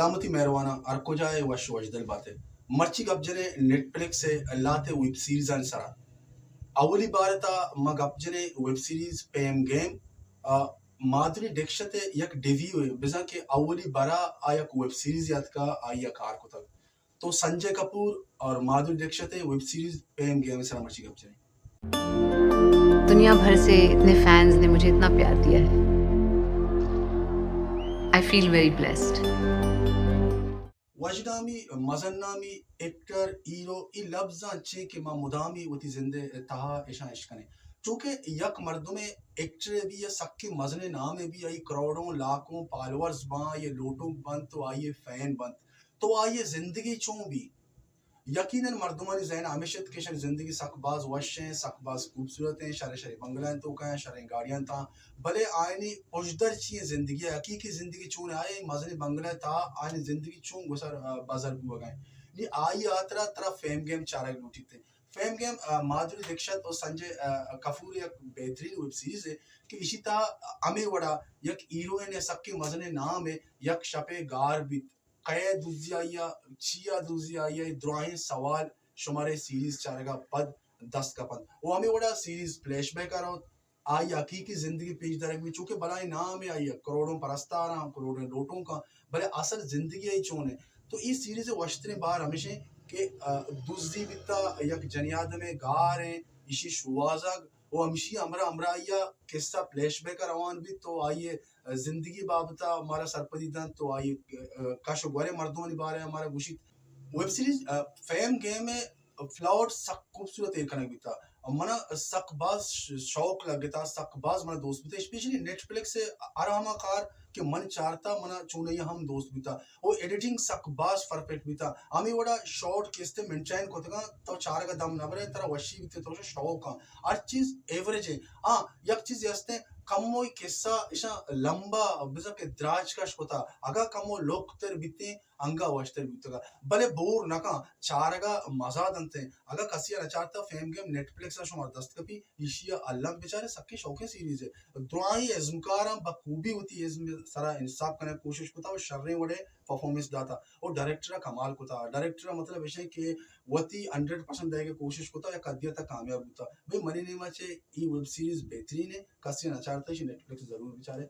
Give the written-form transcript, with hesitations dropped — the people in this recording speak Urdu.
سلامتی مہروانا ارکو جائے وش وش دل باتیں مرچی گپ جنے نیٹ پلیکس سے لاتے ویب سیریز ان سرا اولی بارتا مگ اپ جنے ویب سیریز پیم گیم مادری ڈیکشتے یک ڈیوی ہوئے بزا کہ اولی برا آیک ویب سیریز یاد کا آیا کار کو تک تو سنجے کپور اور مادری ڈیکشتے ویب سیریز پیم گیم سرا مرچی گپ جنے دنیا بھر سے اتنے فینز نے مجھے اتنا پیار دیا ہے. I feel very blessed. وجدامی مزنامی ایکٹر ہیرو ای لفظاں چے کہ ما مدامی وتی زندے تہا اشان عشقنے چونکہ یک مردم ایکٹر بھی یا سکی مزنے نام بھی آئی کروڑوں لاکھوں فالورز باں یہ لوٹوں بند تو آئیے فین بند تو آئیے زندگی چوں بھی یقیناً مردمانی ذہن ہمیشہ کہ شر زندگی سک باز وش ہیں سک باز خوبصورت ہیں شر شر بنگلائیں تو کہیں شر گاڑیاں تھا بلے آئینی پشدر چیئے زندگی حقیقی زندگی چون آئے مزنی بنگلائیں تھا آئینی زندگی چون گسر بازار بو گئے نی آئی آترا ترا فیم گیم چارہ لوٹی تھے فیم گیم مادری دکشت اور سنجے کپور یک بہترین ویب سیریز ہے کہ اسی تا ہمیں وڑا یک ہیروئن ہے سکی مزنے نام ہے یک شپے گار بھی قید دوزی آئیا چیا دوزی آئیا دعائیں سوال شمارے سیریز چارگا پد دست کا پد وہ ہمیں وڑا سیریز فلیش بیک آ رہا آئی حقیقی زندگی پیش درک میں چونکہ بلائی نام ہے آئی کروڑوں پرستاراں کروڑوں لوٹوں کا بلے اصل زندگی آئی چون ہے تو اس سیریز وشتنے بار ہمیشہ کہ دوزی بیتا یک جنیاد میں گار ہیں اسی شوازگ وہ ہمشی امرا امرائیا قصہ فلیش بیک روان بھی تو آئیے زندگی بابتا ہمارا سرپدی دن تو آئیے کاشو گورے مردوں بارے ہمارا گوشت ویب سیریز فیم گیم میں فلاور سک خوبصورت ایک کنک بیتا منا سک باز شوق لگتا سک باز منا دوست بیتا اسپیشلی نیٹ فلکس سے آراما کار کہ من چارتا منا چونیا ہم دوست بیتا وہ ایڈیٹنگ سک باز پرفیکٹ بیتا ہمیں وڑا شارٹ کستے منچائن کو تکا تو چارگا دم نبرے ترا وشی بیتے تو شوق ہر چیز ایوریج ہے ہاں یک چیز یستے کموئی قصہ اشا لمبا بزا کہ دراج کش ہوتا اگا کمو لوک تر بیتے انگا وشتر بیتا بلے بور نکا چارگا مزا دنتے اگا کسی نچارتا فیم گیم نیٹ فلکس شمار دست کپی ایشیا اللہ بیچارے سکی شوقیں سیریز ہے دعائیں ازمکاراں بخوبی ہوتی ہے سرا انصاف کرنے کوشش کوتا اور شرنے وڑے پرفارمنس داتا اور ڈائریکٹر کمال کوتا ڈائریکٹر مطلب ہے کہ وتی 100% دے کے کوشش کوتا یا قدیہ تک کامیاب ہوتا بھئی منی نیما چے ای ویب سیریز بہترین ہے کسی نچارتا ہے نیٹ فلکس ضرور بیچارے